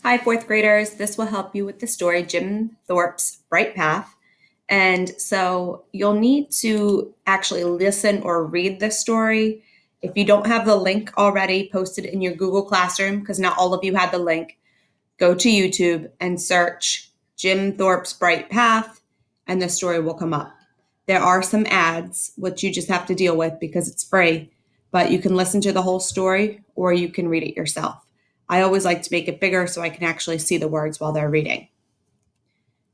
Hi, fourth graders. This will help you with the story Jim Thorpe's Bright Path. And so you'll need to actually listen or read the story. If you don't have the link already posted in your Google Classroom, because not all of you had the link, go to YouTube and search Jim Thorpe's Bright Path, and the story will come up. There are some ads, which you just have to deal with because it's free, but you can listen to the whole story or you can read it yourself. I always like to make it bigger so I can actually see the words while they're reading.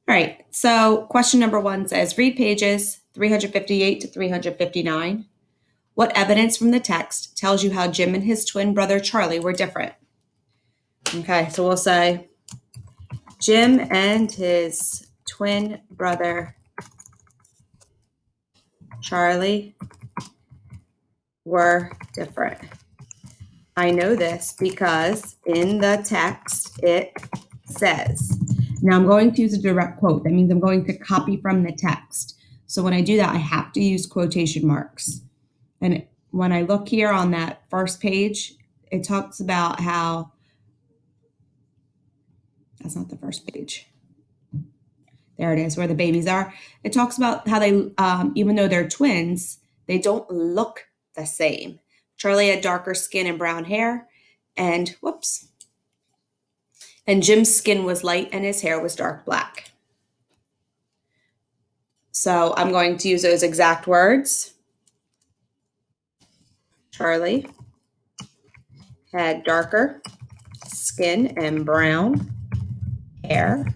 All right, so question number 1 says read pages 358 to 359. What evidence from the text tells you how Jim and his twin brother Charlie were different? Okay, so we'll say Jim and his twin brother Charlie were different. I know this because in the text it says. Now I'm going to use a direct quote. That means I'm going to copy from the text. So when I do that, I have to use quotation marks. And when I look here on that first page, it talks about how, that's not the first page. There it is, where the babies are. It talks about how they, even though they're twins, they don't look the same. Charlie had darker skin and brown hair, and and Jim's skin was light and his hair was dark black. So I'm going to use those exact words. Charlie had darker skin and brown hair,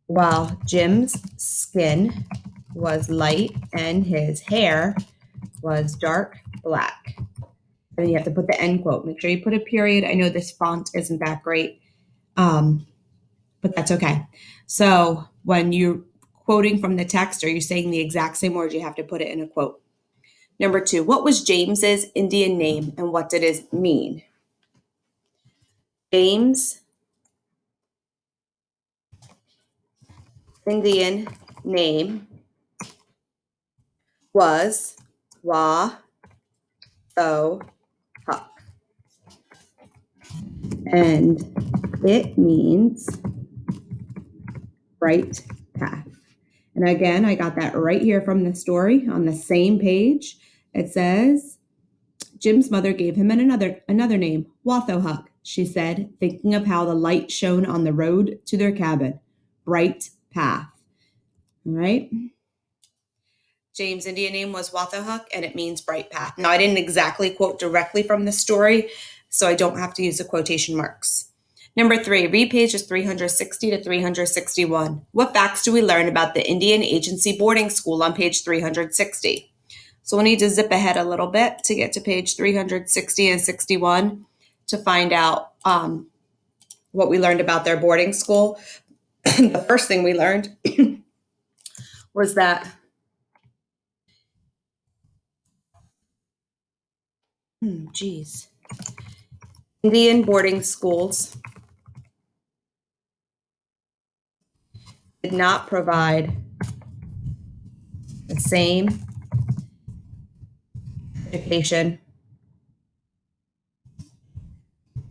while Jim's skin was light and his hair was dark black. And you have to put the end quote. Make sure you put a period. I know this font isn't that great, but that's okay. So when you're quoting from the text or you're saying the exact same words, you have to put it in a quote. Number 2, what was James's Indian name and what did it mean? James' Indian name was Wa Tho Huck. And it means bright path. And again, I got that right here from the story on the same page. It says, Jim's mother gave him another name, Wathohuck, she said, thinking of how the light shone on the road to their cabin. Bright path. All right. James' Indian name was Wathohuck, and it means bright path. Now, I didn't exactly quote directly from the story, so I don't have to use the quotation marks. Number 3, read pages 360 to 361. What facts do we learn about the Indian Agency boarding school on page 360? So we'll need to zip ahead a little bit to get to page 360 and 61 to find out what we learned about their boarding school. The first thing we learned was that Indian boarding schools did not provide the same education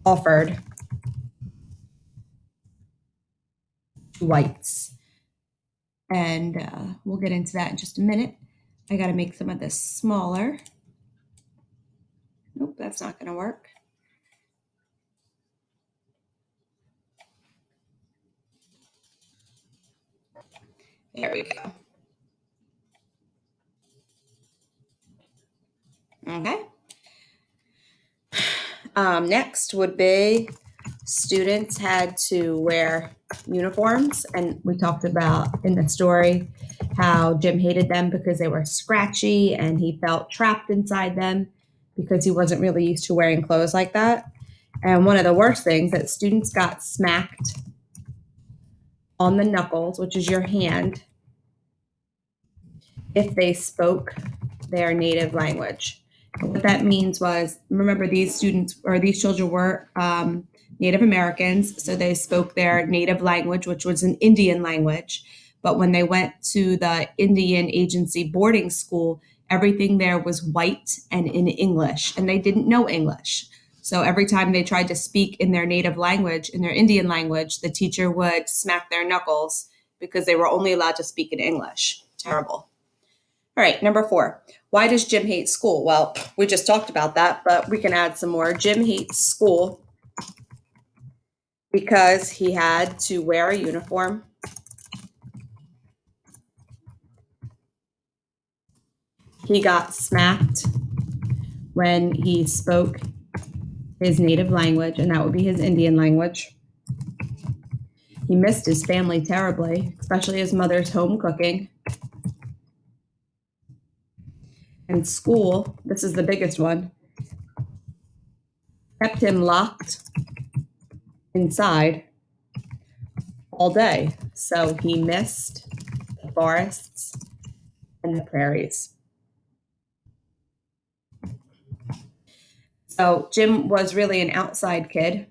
offered to whites. And we'll get into that in just a minute. I got to make some of this smaller. Nope, that's not going to work. There we go. Okay. Next would be students had to wear uniforms, and we talked about in the story how Jim hated them because they were scratchy and he felt trapped inside them because he wasn't really used to wearing clothes like that. And one of the worst things that students got smacked on the knuckles, which is your hand, if they spoke their native language. What that means was, remember, these students or these children were Native Americans, so they spoke their native language, which was an Indian language. But when they went to the Indian Agency boarding school, everything there was white and in English, and they didn't know English. So every time they tried to speak in their native language, in their Indian language, the teacher would smack their knuckles because they were only allowed to speak in English. Terrible. All right, number 4. Why does Jim hate school? Well, we just talked about that, but we can add some more. Jim hates school because he had to wear a uniform. He got smacked when he spoke his native language, and that would be his Indian language. He missed his family terribly, especially his mother's home cooking. And school, this is the biggest one, kept him locked inside all day. So he missed the forests and the prairies. So Jim was really an outside kid.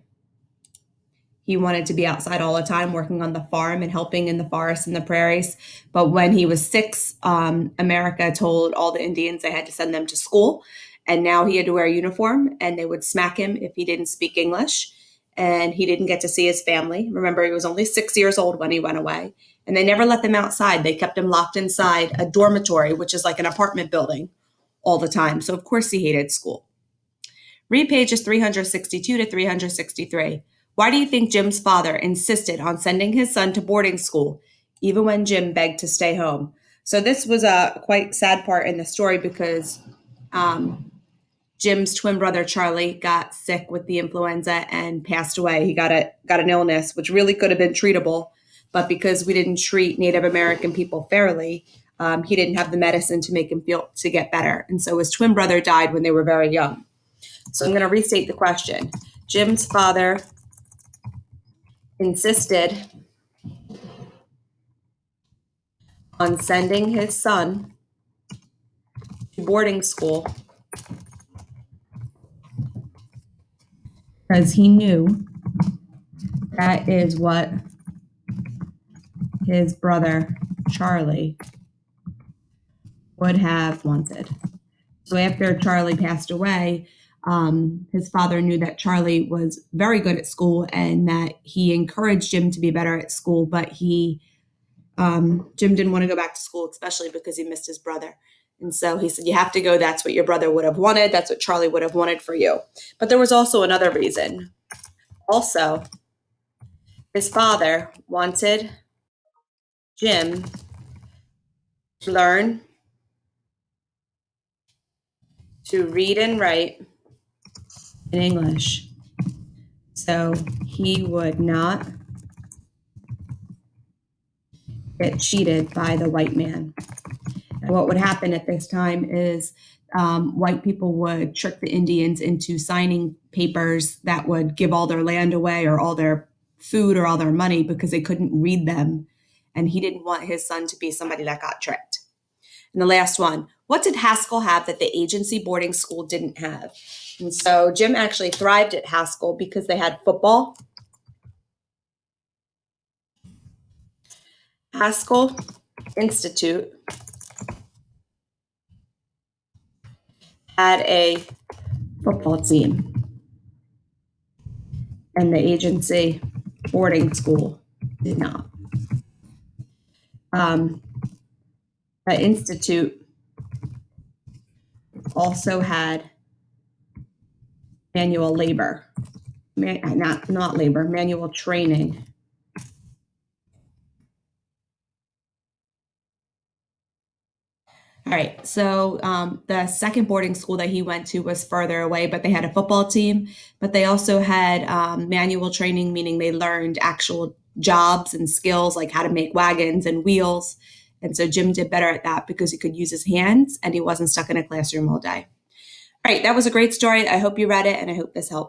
He wanted to be outside all the time, working on the farm and helping in the forests and the prairies. But when he was 6, America told all the Indians they had to send them to school. And now he had to wear a uniform, and they would smack him if he didn't speak English. And he didn't get to see his family. Remember, he was only 6 years old when he went away. And they never let them outside. They kept him locked inside a dormitory, which is like an apartment building, all the time. So, of course, he hated school. Read pages 362 to 363. Why do you think Jim's father insisted on sending his son to boarding school, even when Jim begged to stay home? So this was a quite sad part in the story because Jim's twin brother Charlie got sick with the influenza and passed away. He got an illness which really could have been treatable, but because we didn't treat Native American people fairly, he didn't have the medicine to make him feel to get better. And so his twin brother died when they were very young. So I'm going to restate the question. Jim's father insisted on sending his son to boarding school because he knew that is what his brother Charlie would have wanted. So after Charlie passed away, his father knew that Charlie was very good at school and that he encouraged Jim to be better at school, but Jim didn't want to go back to school, especially because he missed his brother. And so he said, you have to go. That's what your brother would have wanted. That's what Charlie would have wanted for you. But there was also another reason. Also, his father wanted Jim to learn to read and write in English, so he would not get cheated by the white man. And what would happen at this time is white people would trick the Indians into signing papers that would give all their land away or all their food or all their money because they couldn't read them. And he didn't want his son to be somebody that got tricked. And the last one, what did Haskell have that the agency boarding school didn't have? And so Jim actually thrived at Haskell because they had football. Haskell Institute had a football team, and the agency boarding school did not. The institute also had manual labor, not labor, manual training. All right, so the second boarding school that he went to was further away, but they had a football team, but they also had manual training, meaning they learned actual jobs and skills like how to make wagons and wheels. And so Jim did better at that because he could use his hands and he wasn't stuck in a classroom all day. All right, that was a great story. I hope you read it and I hope this helped.